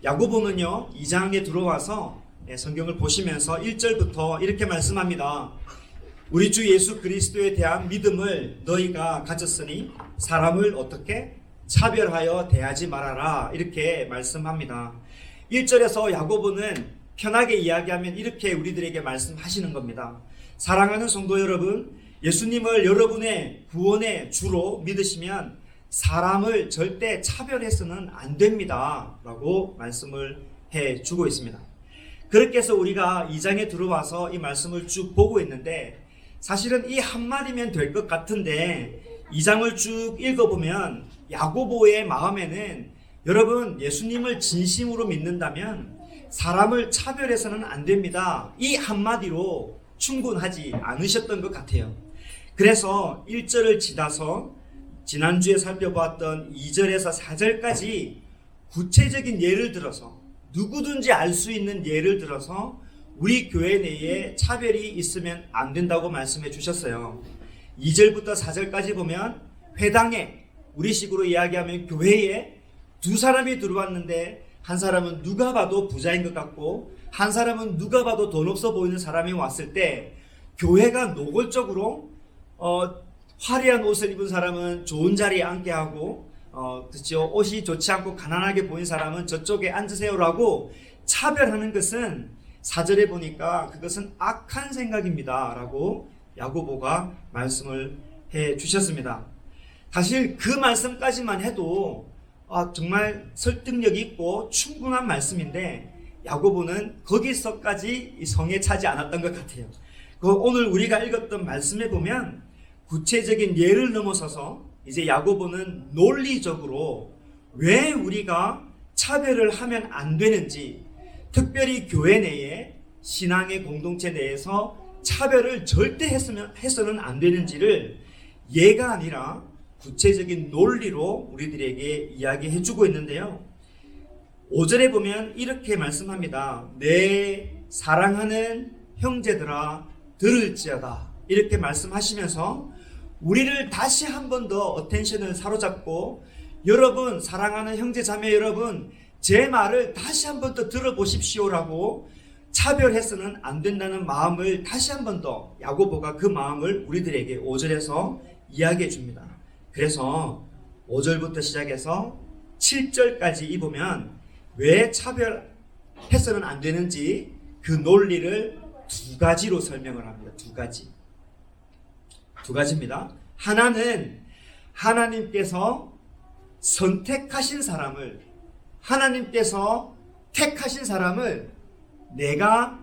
야고보는요 2장에 들어와서 성경을 보시면서 1절부터 이렇게 말씀합니다. 우리 주 예수 그리스도에 대한 믿음을 너희가 가졌으니 사람을 어떻게 차별하여 대하지 말아라, 이렇게 말씀합니다. 1절에서 야고보는 편하게 이야기하면 이렇게 우리들에게 말씀하시는 겁니다. 사랑하는 성도 여러분, 예수님을 여러분의 구원의 주로 믿으시면 사람을 절대 차별해서는 안 됩니다 라고 말씀을 해주고 있습니다. 그렇게 해서 우리가 2장에 들어와서 이 말씀을 쭉 보고 있는데, 사실은 이 한마디면 될 것 같은데 2장을 쭉 읽어보면 야고보의 마음에는, 여러분 예수님을 진심으로 믿는다면 사람을 차별해서는 안 됩니다, 이 한마디로 충분하지 않으셨던 것 같아요. 그래서 1절을 지나서 지난주에 살펴보았던 2절에서 4절까지 구체적인 예를 들어서, 누구든지 알 수 있는 예를 들어서 우리 교회 내에 차별이 있으면 안 된다고 말씀해 주셨어요. 2절부터 4절까지 보면 회당에, 우리식으로 이야기하면 교회에 두 사람이 들어왔는데 한 사람은 누가 봐도 부자인 것 같고 한 사람은 누가 봐도 돈 없어 보이는 사람이 왔을 때, 교회가 노골적으로 화려한 옷을 입은 사람은 좋은 자리에 앉게 하고 그렇죠, 옷이 좋지 않고 가난하게 보인 사람은 저쪽에 앉으세요라고 차별하는 것은 4절에 보니까 그것은 악한 생각입니다 라고 야고보가 말씀을 해 주셨습니다. 사실 그 말씀까지만 해도 정말 설득력 있고 충분한 말씀인데, 야고보는 거기서까지 성에 차지 않았던 것 같아요. 오늘 우리가 읽었던 말씀에 보면 구체적인 예를 넘어서서 이제 야고보는 논리적으로 왜 우리가 차별을 하면 안 되는지, 특별히 교회 내에, 신앙의 공동체 내에서 차별을 절대 해서는 안 되는지를 예가 아니라 구체적인 논리로 우리들에게 이야기해 주고 있는데요. 5절에 보면 이렇게 말씀합니다. 내 사랑하는 형제들아 들을지어다, 이렇게 말씀하시면서 우리를 다시 한 번 더 어텐션을 사로잡고, 여러분 사랑하는 형제 자매 여러분, 제 말을 다시 한 번 더 들어보십시오라고 차별해서는 안 된다는 마음을 다시 한 번 더 야고보가 그 마음을 우리들에게 5절에서 이야기해 줍니다. 그래서 5절부터 시작해서 7절까지 입으면 왜 차별해서는 안 되는지 그 논리를 두 가지로 설명을 합니다. 두 가지입니다. 하나는 하나님께서 선택하신 사람을, 하나님께서 택하신 사람을 내가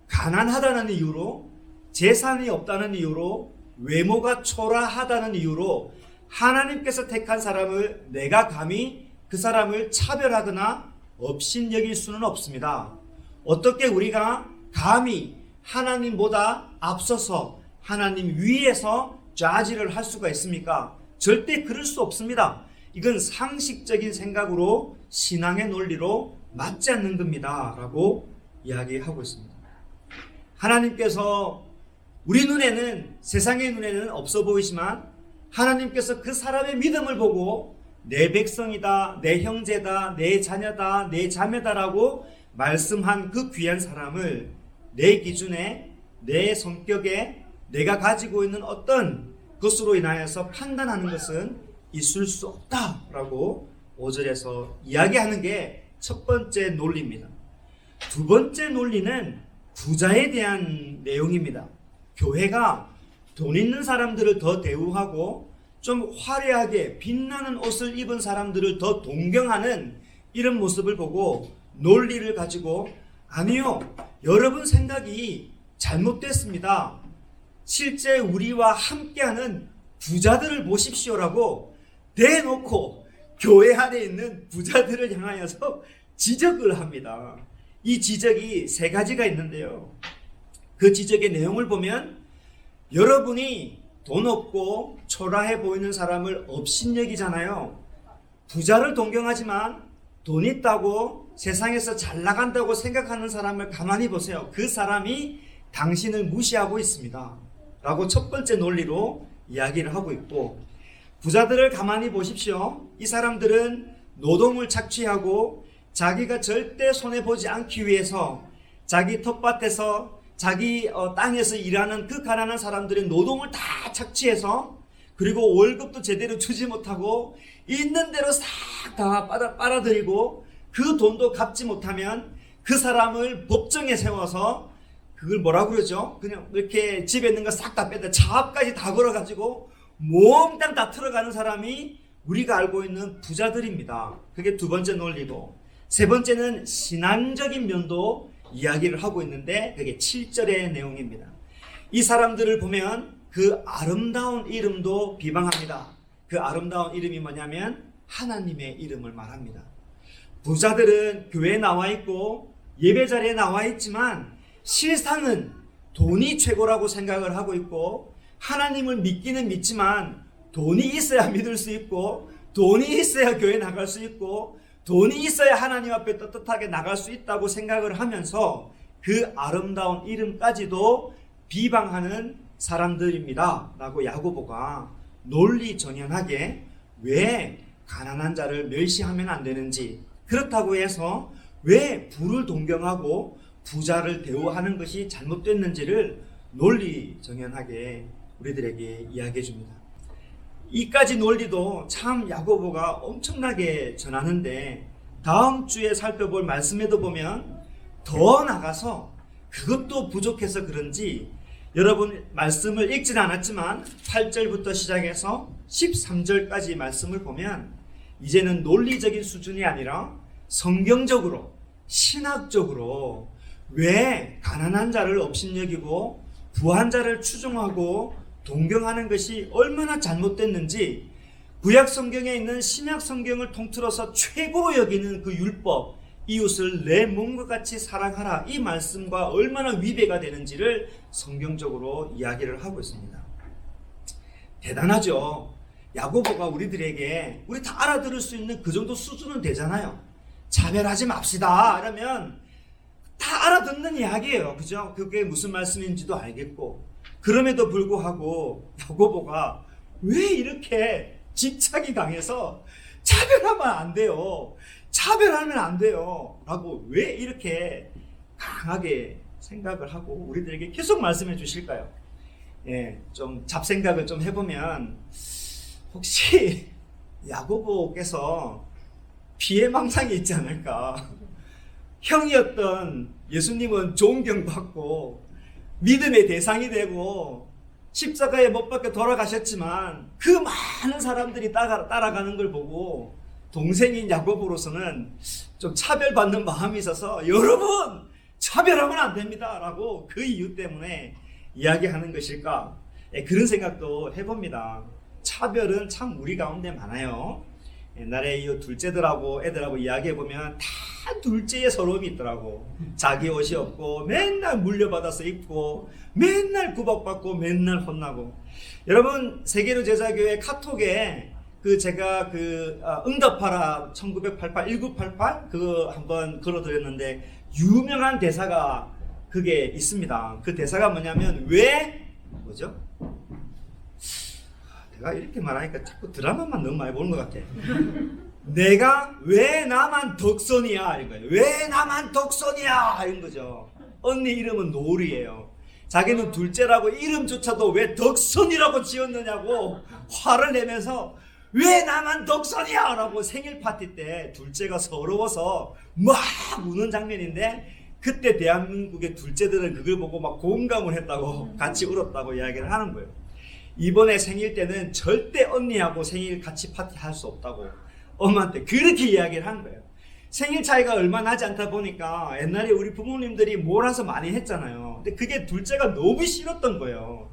가난하다는 이유로, 재산이 없다는 이유로, 외모가 초라하다는 이유로 하나님께서 택한 사람을 내가 감히 그 사람을 차별하거나 업신여길 수는 없습니다. 어떻게 우리가 감히 하나님보다 앞서서 하나님 위에서 좌지를 할 수가 있습니까? 절대 그럴 수 없습니다. 이건 상식적인 생각으로, 신앙의 논리로 맞지 않는 겁니다 라고 이야기하고 있습니다. 하나님께서 우리 눈에는, 세상의 눈에는 없어 보이지만 하나님께서 그 사람의 믿음을 보고 내 백성이다, 내 형제다, 내 자녀다, 내 자매다라고 말씀한 그 귀한 사람을 내 기준에, 내 성격에, 내가 가지고 있는 어떤 것으로 인하여서 판단하는 것은 있을 수 없다라고 5절에서 이야기하는 게 첫 번째 논리입니다. 두 번째 논리는 부자에 대한 내용입니다. 교회가 돈 있는 사람들을 더 대우하고 좀 화려하게 빛나는 옷을 입은 사람들을 더 동경하는 이런 모습을 보고 논리를 가지고, 아니요, 여러분 생각이 잘못됐습니다. 실제 우리와 함께하는 부자들을 보십시오라고 대놓고 교회 안에 있는 부자들을 향하여서 지적을 합니다. 이 지적이 세 가지가 있는데요. 그 지적의 내용을 보면, 여러분이 돈 없고 초라해 보이는 사람을 업신여기잖아요. 부자를 동경하지만 돈 있다고 세상에서 잘 나간다고 생각하는 사람을 가만히 보세요. 그 사람이 당신을 무시하고 있습니다 라고 첫 번째 논리로 이야기를 하고 있고, 부자들을 가만히 보십시오. 이 사람들은 노동을 착취하고 자기가 절대 손해보지 않기 위해서 자기 텃밭에서 자기 땅에서 일하는 그 가난한 사람들의 노동을 다 착취해서, 그리고 월급도 제대로 주지 못하고 있는 대로 싹 다 빨아들이고 그 돈도 갚지 못하면 그 사람을 법정에 세워서 그걸 뭐라고 그러죠? 그냥 이렇게 집에 있는 거 싹 다 빼다 차압까지 다 걸어가지고 몽땅 다 틀어가는 사람이 우리가 알고 있는 부자들입니다. 그게 두 번째 논리고, 세 번째는 신앙적인 면도 이야기를 하고 있는데 그게 7절의 내용입니다. 이 사람들을 보면 그 아름다운 이름도 비방합니다. 그 아름다운 이름이 뭐냐면 하나님의 이름을 말합니다. 부자들은 교회에 나와 있고 예배 자리에 나와 있지만 실상은 돈이 최고라고 생각을 하고 있고, 하나님을 믿기는 믿지만 돈이 있어야 믿을 수 있고, 돈이 있어야 교회 나갈 수 있고, 돈이 있어야 하나님 앞에 떳떳하게 나갈 수 있다고 생각을 하면서 그 아름다운 이름까지도 비방하는 사람들입니다 라고 야고보가 논리정연하게 왜 가난한 자를 멸시하면 안 되는지, 그렇다고 해서 왜 부를 동경하고 부자를 대우하는 것이 잘못됐는지를 논리정연하게 우리들에게 이야기해 줍니다. 이까지 논리도 참 야고보가 엄청나게 전하는데, 다음 주에 살펴볼 말씀에도 보면 더 나가서 그것도 부족해서 그런지, 여러분 말씀을 읽진 않았지만 8절부터 시작해서 13절까지 말씀을 보면 이제는 논리적인 수준이 아니라 성경적으로, 신학적으로 왜 가난한 자를 업신여기고 부한 자를 추종하고 동경하는 것이 얼마나 잘못됐는지, 구약 성경에 있는 신약 성경을 통틀어서 최고로 여기는 그 율법, 이웃을 내 몸과 같이 사랑하라, 이 말씀과 얼마나 위배가 되는지를 성경적으로 이야기를 하고 있습니다. 대단하죠. 야고보가 우리들에게, 우리 다 알아들을 수 있는 그 정도 수준은 되잖아요. 차별하지 맙시다 이러면 다 알아듣는 이야기예요. 그죠? 그게 무슨 말씀인지도 알겠고. 그럼에도 불구하고 야고보가 왜 이렇게 집착이 강해서 차별하면 안 돼요, 차별하면 안 돼요 라고 왜 이렇게 강하게 생각을 하고 우리들에게 계속 말씀해 주실까요? 예, 좀 잡생각을 좀 해보면 혹시 야고보께서 피해망상이 있지 않을까? 형이었던 예수님은 존경받고 믿음의 대상이 되고 십자가에 못 박혀 돌아가셨지만 그 많은 사람들이 따라가는 걸 보고 동생인 야고보로서는 좀 차별받는 마음이 있어서 여러분 차별하면 안 됩니다 라고 그 이유 때문에 이야기하는 것일까? 그런 생각도 해봅니다. 차별은 참 우리 가운데 많아요. 옛날에 이 둘째들하고 애들하고 이야기해보면 다 둘째의 서러움이 있더라고. 자기 옷이 없고 맨날 물려받아서 입고 맨날 구박받고 맨날 혼나고. 여러분 세계로 제자교회 카톡에 제가 응답하라 1988 1988 그거 한번 걸어드렸는데 유명한 대사가 그게 있습니다. 그 대사가 뭐냐면 뭐죠? 내가 이렇게 말하니까 자꾸 드라마만 너무 많이 보는 것 같아. 내가 왜 나만 덕선이야 이런 거예요. 왜 나만 덕선이야 이런 거죠. 언니 이름은 노을이에요. 자기는 둘째라고 이름조차도 왜 덕선이라고 지었느냐고 화를 내면서 왜 나만 덕선이야 라고 생일 파티 때 둘째가 서러워서 막 우는 장면인데, 그때 대한민국의 둘째들은 그걸 보고 막 공감을 했다고 같이 울었다고 이야기를 하는 거예요. 이번에 생일 때는 절대 언니하고 생일 같이 파티 할 수 없다고 엄마한테 그렇게 이야기를 한 거예요. 생일 차이가 얼마 나지 않다 보니까 옛날에 우리 부모님들이 몰아서 많이 했잖아요. 근데 그게 둘째가 너무 싫었던 거예요.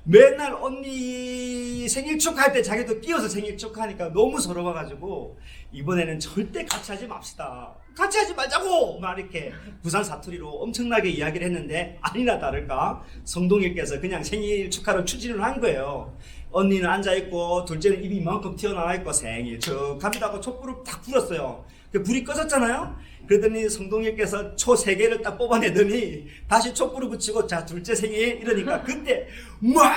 맨날 언니 생일 축하할 때 자기도 끼어서 생일 축하하니까 너무 서러워가지고 이번에는 절대 같이 하지 맙시다, 같이 하지 말자고 막 이렇게 부산 사투리로 엄청나게 이야기를 했는데, 아니나 다를까 성동일께서 그냥 생일 축하를 추진을 한 거예요. 언니는 앉아있고 둘째는 입이 이만큼 튀어나와 있고 생일 축하합니다 하고 촛불을 딱 불었어요. 불이 꺼졌잖아요. 그러더니 성동일께서 초 3개를 딱 뽑아내더니 다시 촛불을 붙이고 자 둘째 생일 이러니까 그때 막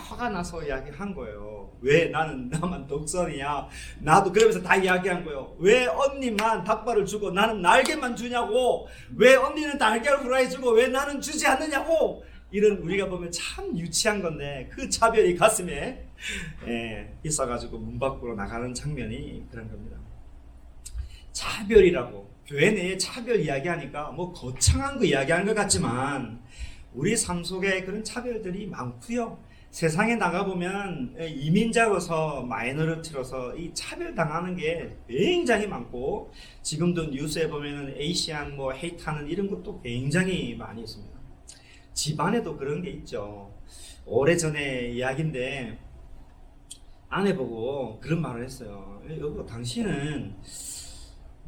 화가 나서 이야기한 거예요. 왜 나만 독선이야? 나도 그러면서 다 이야기한 거예요. 왜 언니만 닭발을 주고 나는 날개만 주냐고? 왜 언니는 달걀 후라이 주고 왜 나는 주지 않느냐고? 이런 우리가 보면 참 유치한 건데 그 차별이 가슴에 있어가지고 문 밖으로 나가는 장면이 그런 겁니다. 차별이라고 교회 내에 차별 이야기하니까 뭐 거창한 거 이야기하는 것 같지만 우리 삶 속에 그런 차별들이 많고요. 세상에 나가보면 이민자로서 마이너리티로서 이 차별당하는 게 굉장히 많고 지금도 뉴스에 보면 에이시안 뭐 헤이트하는 이런 것도 굉장히 많이 있습니다. 집안에도 그런 게 있죠. 오래전에 이야기인데 아내 보고 그런 말을 했어요. 여보 당신은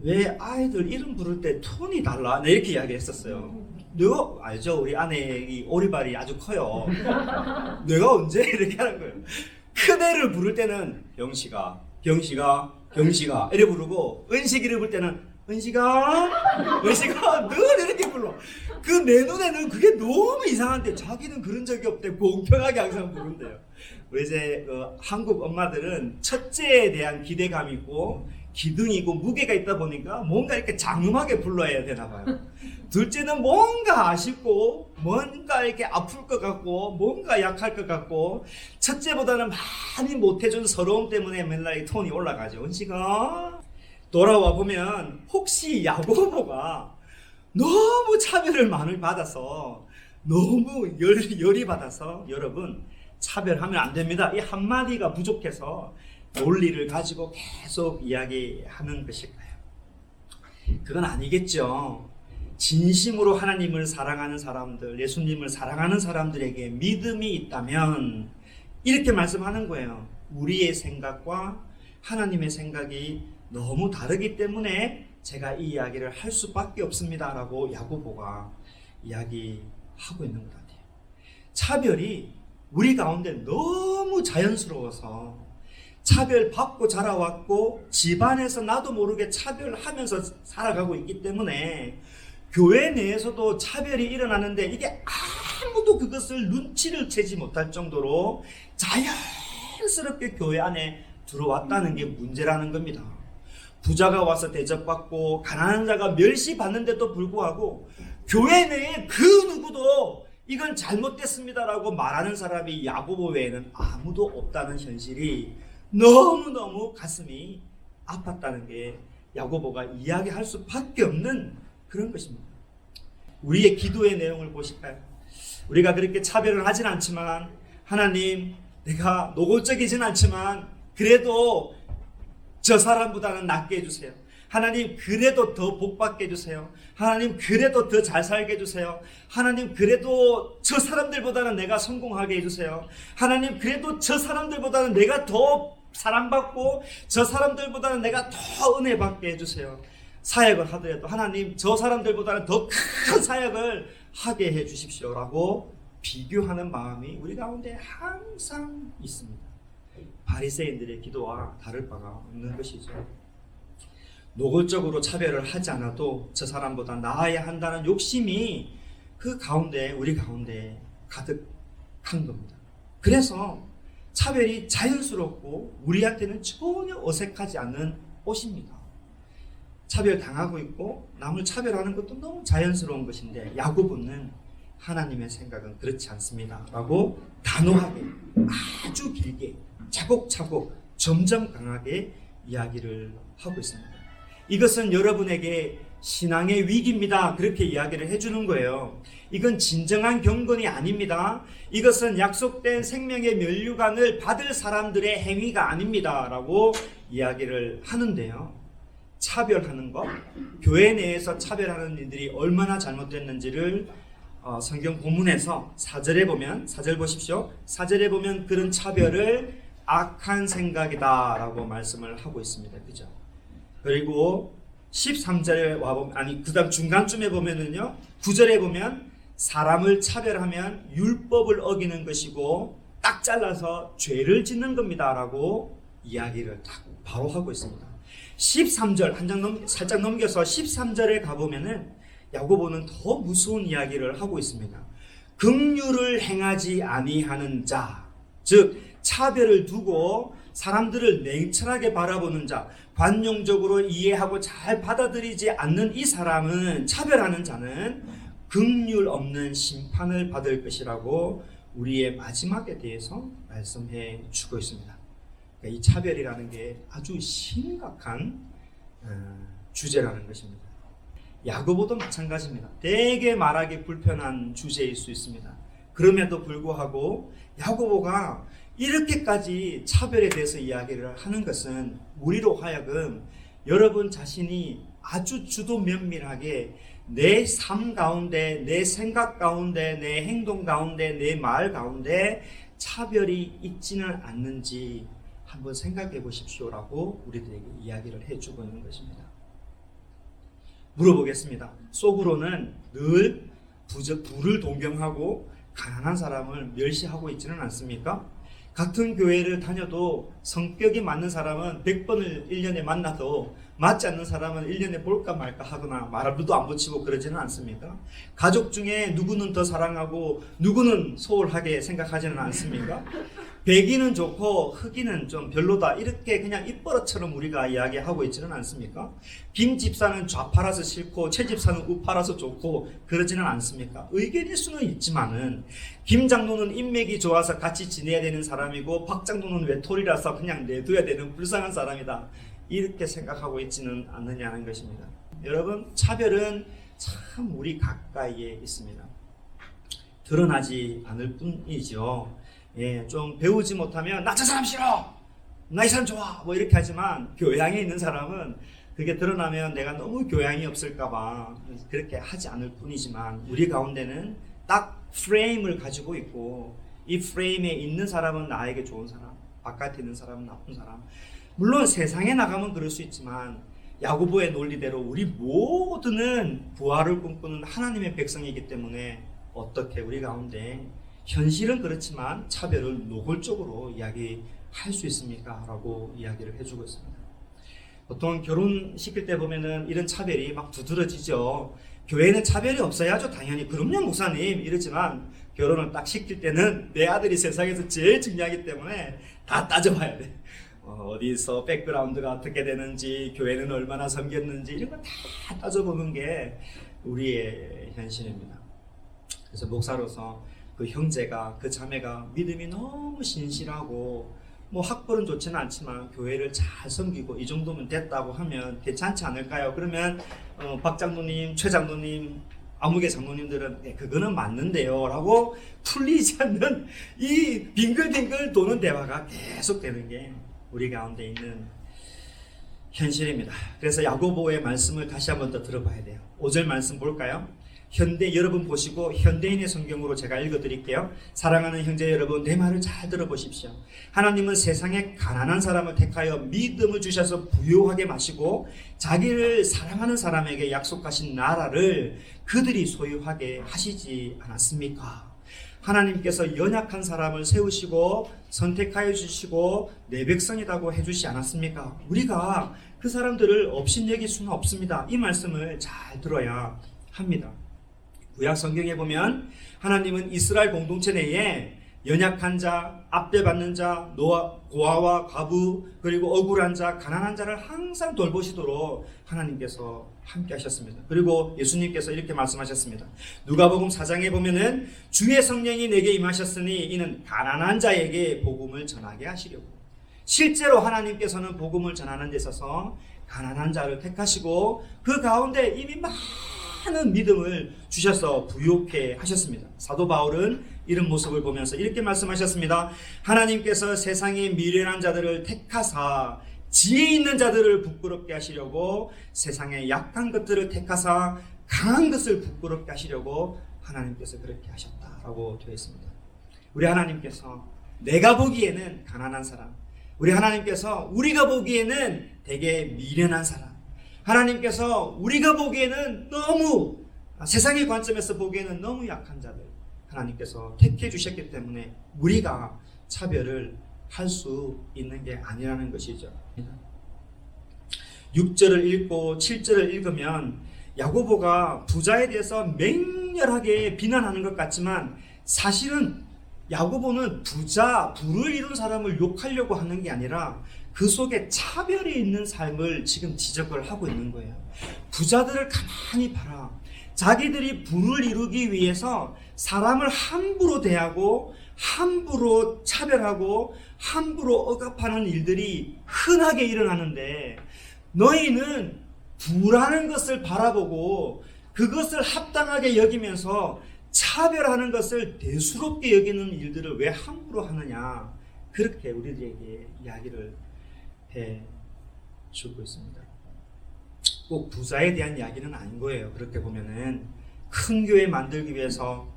왜 아이들 이름 부를 때 톤이 달라? 네, 이렇게 이야기했었어요. 내가 알죠? 우리 아내 이 오리발이 아주 커요. 내가 언제 이렇게 하는 거예요. 큰 애를 부를 때는 병식아 이렇게 부르고 은식이를 부를 때는 은식아 늘 이렇게 불러. 그 내 눈에는 그게 너무 이상한데 자기는 그런 적이 없대. 공평하게 항상 부른대요. 이제 한국 엄마들은 첫째에 대한 기대감이 있고 기둥이고 무게가 있다 보니까 뭔가 이렇게 장음하게 불러야 되나 봐요. 둘째는 뭔가 아쉽고 뭔가 이렇게 아플 것 같고 뭔가 약할 것 같고 첫째보다는 많이 못해준 서러움 때문에 맨날 이 톤이 올라가죠. 은식아 돌아와 보면 혹시 야고보가 너무 차별을 많이 받아서 너무 열이 받아서 여러분 차별하면 안 됩니다. 이 한마디가 부족해서 논리를 가지고 계속 이야기하는 것일까요? 그건 아니겠죠. 진심으로 하나님을 사랑하는 사람들, 예수님을 사랑하는 사람들에게 믿음이 있다면 이렇게 말씀하는 거예요. 우리의 생각과 하나님의 생각이 너무 다르기 때문에 제가 이 이야기를 할 수밖에 없습니다 라고 야고보가 이야기하고 있는 것 같아요. 차별이 우리 가운데 너무 자연스러워서 차별받고 자라왔고 집안에서 나도 모르게 차별하면서 살아가고 있기 때문에 교회 내에서도 차별이 일어나는데 이게 아무도 그것을 눈치를 채지 못할 정도로 자연스럽게 교회 안에 들어왔다는 게 문제라는 겁니다. 부자가 와서 대접받고 가난한 자가 멸시받는데도 불구하고 교회 내에 그 누구도 이건 잘못됐습니다라고 말하는 사람이 야고보 외에는 아무도 없다는 현실이 너무너무 가슴이 아팠다는 게 야고보가 이야기할 수밖에 없는 그런 것입니다. 우리의 기도의 내용을 보실까요? 우리가 그렇게 차별을 하진 않지만 하나님 내가 노골적이진 않지만 그래도 저 사람보다는 낫게 해주세요. 하나님 그래도 더 복받게 해주세요. 하나님 그래도 더 잘 살게 해주세요. 하나님 그래도 저 사람들보다는 내가 성공하게 해주세요. 하나님 그래도 저 사람들보다는 내가 더 사랑받고 저 사람들보다는 내가 더 은혜 받게 해주세요. 사역을 하더라도 하나님 저 사람들보다는 더 큰 사역을 하게 해주십시오 라고 비교하는 마음이 우리 가운데 항상 있습니다. 바리새인들의 기도와 다를 바가 없는 것이죠. 노골적으로 차별을 하지 않아도 저 사람보다 나아야 한다는 욕심이 그 가운데 우리 가운데 가득한 겁니다. 그래서 차별이 자연스럽고 우리한테는 전혀 어색하지 않는 옷입니다. 차별당하고 있고 남을 차별하는 것도 너무 자연스러운 것인데 야고보는 하나님의 생각은 그렇지 않습니다 라고 단호하게 아주 길게 차곡차곡 점점 강하게 이야기를 하고 있습니다. 이것은 여러분에게 신앙의 위기입니다. 그렇게 이야기를 해주는 거예요. 이건 진정한 경건이 아닙니다. 이것은 약속된 생명의 면류관을 받을 사람들의 행위가 아닙니다. 라고 이야기를 하는데요. 차별하는 것, 교회 내에서 차별하는 일들이 얼마나 잘못됐는지를 성경 본문에서 4절에 보면, 4절 보십시오. 4절에 보면 그런 차별을 악한 생각이다 라고 말씀을 하고 있습니다. 그죠? 그리고 13절에 와보면, 그 다음 중간쯤에 보면은요, 9절에 보면 사람을 차별하면 율법을 어기는 것이고 딱 잘라서 죄를 짓는 겁니다 라고 이야기를 딱 바로 하고 있습니다. 13절 한 장 살짝 넘겨서 13절에 가보면은 야고보는 더 무서운 이야기를 하고 있습니다. 긍휼을 행하지 아니하는 자, 즉 차별을 두고 사람들을 냉철하게 바라보는 자, 관용적으로 이해하고 잘 받아들이지 않는 이 사람은, 차별하는 자는 긍휼 없는 심판을 받을 것이라고 우리의 마지막에 대해서 말씀해 주고 있습니다. 그러니까 이 차별이라는 게 아주 심각한 주제라는 것입니다. 야고보도 마찬가지입니다. 되게 말하기 불편한 주제일 수 있습니다. 그럼에도 불구하고 야고보가 이렇게까지 차별에 대해서 이야기를 하는 것은 우리로 하여금 여러분 자신이 아주 주도 면밀하게 내 삶 가운데, 내 생각 가운데, 내 행동 가운데, 내 말 가운데 차별이 있지는 않는지 한번 생각해 보십시오라고 우리들에게 이야기를 해주고 있는 것입니다. 물어보겠습니다. 속으로는 늘 부를 동경하고 가난한 사람을 멸시하고 있지는 않습니까? 같은 교회를 다녀도 성격이 맞는 사람은 100번을 1년에 만나도 맞지 않는 사람은 1년에 볼까 말까 하거나 말도 안 붙이고 그러지는 않습니까? 가족 중에 누구는 더 사랑하고 누구는 소홀하게 생각하지는 않습니까? 백인은 좋고 흑인은 좀 별로다, 이렇게 그냥 입버릇처럼 우리가 이야기하고 있지는 않습니까? 김 집사는 좌파라서 싫고 최 집사는 우파라서 좋고 그러지는 않습니까? 의견일 수는 있지만은 김 장로는 인맥이 좋아서 같이 지내야 되는 사람이고 박 장로는 외톨이라서 그냥 내둬야 되는 불쌍한 사람이다, 이렇게 생각하고 있지는 않느냐는 것입니다. 여러분, 차별은 참 우리 가까이에 있습니다. 드러나지 않을 뿐이죠. 좀 배우지 못하면 나 저 사람 싫어, 나 이 사람 좋아, 뭐 이렇게 하지만 교양이 있는 사람은 그게 드러나면 내가 너무 교양이 없을까봐 그렇게 하지 않을 뿐이지만, 우리 가운데는 딱 프레임을 가지고 있고 이 프레임에 있는 사람은 나에게 좋은 사람, 바깥에 있는 사람은 나쁜 사람. 물론 세상에 나가면 그럴 수 있지만 야고보의 논리대로 우리 모두는 부활을 꿈꾸는 하나님의 백성이기 때문에 어떻게 우리 가운데 현실은 그렇지만 차별을 노골적으로 이야기할 수 있습니까? 라고 이야기를 해주고 있습니다. 보통 결혼시킬 때 보면은 이런 차별이 막 두드러지죠. 교회는 차별이 없어야죠. 당연히 그럼요 목사님 이러지만, 결혼을 딱 시킬 때는 내 아들이 세상에서 제일 중요하기 때문에 다 따져봐야 돼. 어디서 백그라운드가 어떻게 되는지, 교회는 얼마나 섬겼는지, 이런 거 다 따져보는 게 우리의 현실입니다. 그래서 목사로서 그 형제가, 그 자매가 믿음이 너무 신실하고 뭐 학벌은 좋지는 않지만 교회를 잘 섬기고 이 정도면 됐다고 하면 괜찮지 않을까요? 그러면 박 장로님, 최 장로님, 아무개 장로님들은 그거는 맞는데요 라고 풀리지 않는 이 빙글빙글 도는 대화가 계속 되는 게 우리 가운데 있는 현실입니다. 그래서 야고보의 말씀을 다시 한번 더 들어봐야 돼요. 5절 말씀 볼까요? 여러분 보시고 현대인의 성경으로 제가 읽어드릴게요. 사랑하는 형제 여러분, 내 말을 잘 들어보십시오. 하나님은 세상에 가난한 사람을 택하여 믿음을 주셔서 부유하게 마시고 자기를 사랑하는 사람에게 약속하신 나라를 그들이 소유하게 하시지 않았습니까? 하나님께서 연약한 사람을 세우시고 선택하여 주시고 내 백성이라고 해주시 않았습니까? 우리가 그 사람들을 업신여길 수는 없습니다. 이 말씀을 잘 들어야 합니다. 구약 성경에 보면 하나님은 이스라엘 공동체 내에 연약한 자, 압대받는 자, 고아와 과부, 그리고 억울한 자, 가난한 자를 항상 돌보시도록 하나님께서 함께 하셨습니다. 그리고 예수님께서 이렇게 말씀하셨습니다. 누가복음 4장에 보면은 주의 성령이 내게 임하셨으니 이는 가난한 자에게 복음을 전하게 하시려고. 실제로 하나님께서는 복음을 전하는 데 있어서 가난한 자를 택하시고 그 가운데 이미 많은 믿음을 주셔서 부유케 하셨습니다. 사도 바울은 이런 모습을 보면서 이렇게 말씀하셨습니다. 하나님께서 세상의 미련한 자들을 택하사 지혜 있는 자들을 부끄럽게 하시려고 세상의 약한 것들을 택하사 강한 것을 부끄럽게 하시려고 하나님께서 그렇게 하셨다라고 되어 있습니다. 우리 하나님께서 내가 보기에는 가난한 사람, 우리 하나님께서 우리가 보기에는 되게 미련한 사람, 하나님께서 우리가 보기에는 너무, 세상의 관점에서 보기에는 너무 약한 자들 하나님께서 택해 주셨기 때문에 우리가 차별을 할 수 있는 게 아니라는 것이죠. 6절을 읽고 7절을 읽으면 야고보가 부자에 대해서 맹렬하게 비난하는 것 같지만 사실은 야고보는 부를 이룬 사람을 욕하려고 하는 게 아니라 그 속에 차별이 있는 삶을 지금 지적을 하고 있는 거예요. 부자들을 가만히 봐라. 자기들이 부를 이루기 위해서 사람을 함부로 대하고 함부로 차별하고 함부로 억압하는 일들이 흔하게 일어나는데 너희는 부라는 것을 바라보고 그것을 합당하게 여기면서 차별하는 것을 대수롭게 여기는 일들을 왜 함부로 하느냐, 그렇게 우리들에게 이야기를 해주고 있습니다. 꼭 부자에 대한 이야기는 아닌 거예요. 그렇게 보면은 큰 교회 만들기 위해서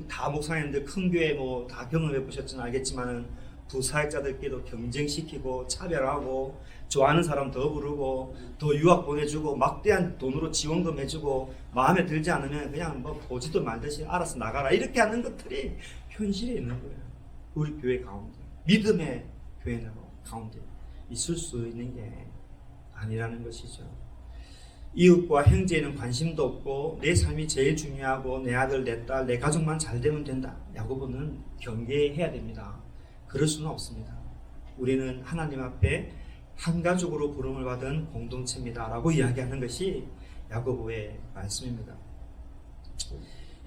다 목사님들 큰 교회 다 경험해 보셨지는 알겠지만은 부사역자들끼리도 경쟁시키고 차별하고 좋아하는 사람 더 부르고 더 유학 보내주고 막대한 돈으로 지원금 해주고 마음에 들지 않으면 그냥 보지도 말듯이 알아서 나가라, 이렇게 하는 것들이 현실에 있는 거예요. 우리 교회 가운데, 믿음의 교회 가운데 있을 수 있는 게 아니라는 것이죠. 이웃과 형제에는 관심도 없고 내 삶이 제일 중요하고 내 아들, 내 딸, 내 가족만 잘 되면 된다. 야고보는 경계해야 됩니다. 그럴 수는 없습니다. 우리는 하나님 앞에 한 가족으로 부름을 받은 공동체입니다 라고 이야기하는 것이 야고보의 말씀입니다.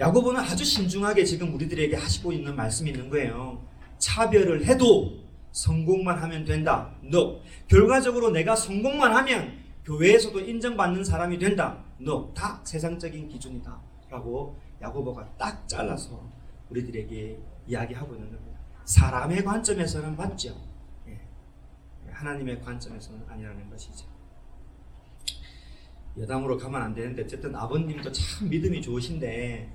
야고보는 아주 신중하게 지금 우리들에게 하시고 있는 말씀이 있는 거예요. 차별을 해도 성공만 하면 된다. No. 결과적으로 내가 성공만 하면 교회에서도 인정받는 사람이 된다. No. 다 세상적인 기준이다 라고 야고보가 딱 잘라서 우리들에게 이야기하고 있는 겁니다. 사람의 관점에서는 맞죠. 하나님의 관점에서는 아니라는 것이죠. 여담으로 가면 안 되는데 어쨌든 아버님도 참 믿음이 좋으신데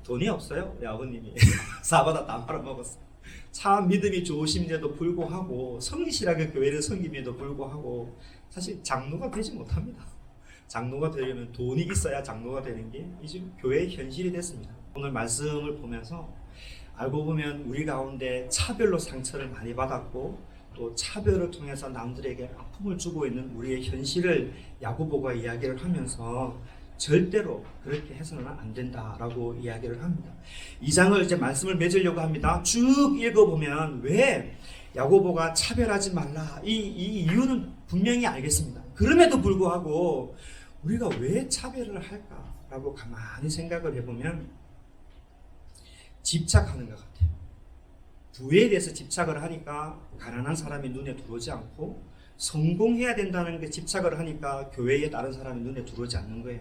돈이 없어요. 우리 아버님이 사바다 다 말아먹었어요. 참 믿음이 좋으심에도 불구하고 성실하게 교회를 섬김에도 불구하고 사실 장로가 되지 못합니다. 장로가 되려면 돈이 있어야 장로가 되는 게 이제 교회의 현실이 됐습니다. 오늘 말씀을 보면서 알고 보면 우리 가운데 차별로 상처를 많이 받았고 또 차별을 통해서 남들에게 아픔을 주고 있는 우리의 현실을 야고보가 이야기를 하면서 절대로 그렇게 해서는 안 된다라고 이야기를 합니다. 이 장을 이제 말씀을 맺으려고 합니다. 쭉 읽어보면 왜 야고보가 차별하지 말라, 이 이유는 분명히 알겠습니다. 그럼에도 불구하고 우리가 왜 차별을 할까라고 가만히 생각을 해보면 집착하는 것 같아요. 부에 대해서 집착을 하니까 가난한 사람이 눈에 들어오지 않고 성공해야 된다는 게 집착을 하니까 교회에 다른 사람이 눈에 들어오지 않는 거예요.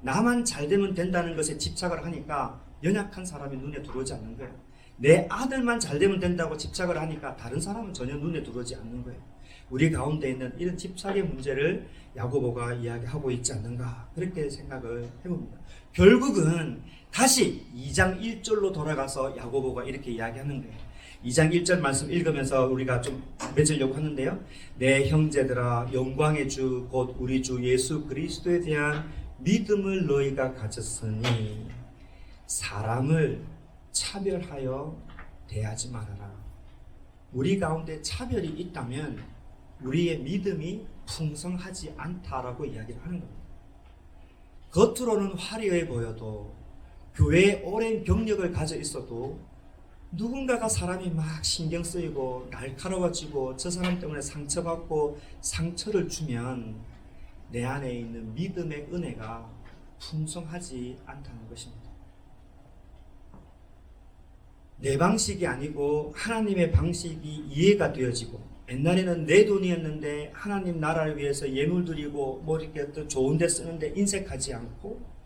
나만 잘 되면 된다는 것에 집착을 하니까 연약한 사람이 눈에 들어오지 않는 거예요. 내 아들만 잘 되면 된다고 집착을 하니까 다른 사람은 전혀 눈에 들어오지 않는 거예요. 우리 가운데 있는 이런 집착의 문제를 야고보가 이야기하고 있지 않는가, 그렇게 생각을 해봅니다. 결국은 다시 2장 1절로 돌아가서 야고보가 이렇게 이야기하는 거예요. 2장 1절 말씀 읽으면서 우리가 좀 맺으려고 하는데요. 내 형제들아, 영광의 주 곧 우리 주 예수 그리스도에 대한 믿음을 너희가 가졌으니 사람을 차별하여 대하지 말아라. 우리 가운데 차별이 있다면 우리의 믿음이 풍성하지 않다라고 이야기를 하는 겁니다. 겉으로는 화려해 보여도 교회에 오랜 경력을 가져 있어도 누군가가 사람이 막 신경 쓰이고 날카로워지고 저 사람 때문에 상처받고 상처를 주면 내 안에 있는 믿음의 은혜가 풍성하지 않다는 것입니다. 내 방식이 아니고 하나님의 방식이 이해가 되어지고, 옛날에는 내 돈이었는데 하나님 나라를 위해서 예물 드리고 이렇게 또 좋은 데 쓰는데 인색하지 않고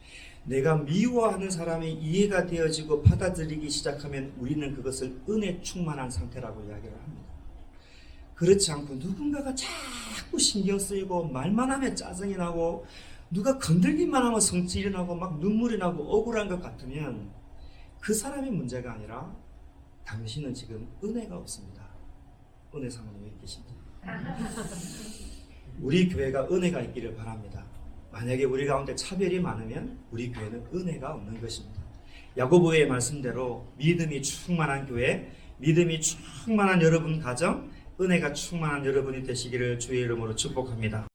내가 미워하는 사람이 이해가 되어지고 받아들이기 시작하면 우리는 그것을 은혜 충만한 상태라고 이야기를 합니다. 그렇지 않고 누군가가 자꾸 신경 쓰이고 말만 하면 짜증이 나고 누가 건들기만 하면 성질이 나고 막 눈물이 나고 억울한 것 같으면 그 사람의 문제가 아니라 당신은 지금 은혜가 없습니다. 은혜 사모님이 계십니다. 우리 교회가 은혜가 있기를 바랍니다. 만약에 우리 가운데 차별이 많으면 우리 교회는 은혜가 없는 것입니다. 야고보의 말씀대로 믿음이 충만한 교회, 믿음이 충만한 여러분 가정, 은혜가 충만한 여러분이 되시기를 주의 이름으로 축복합니다.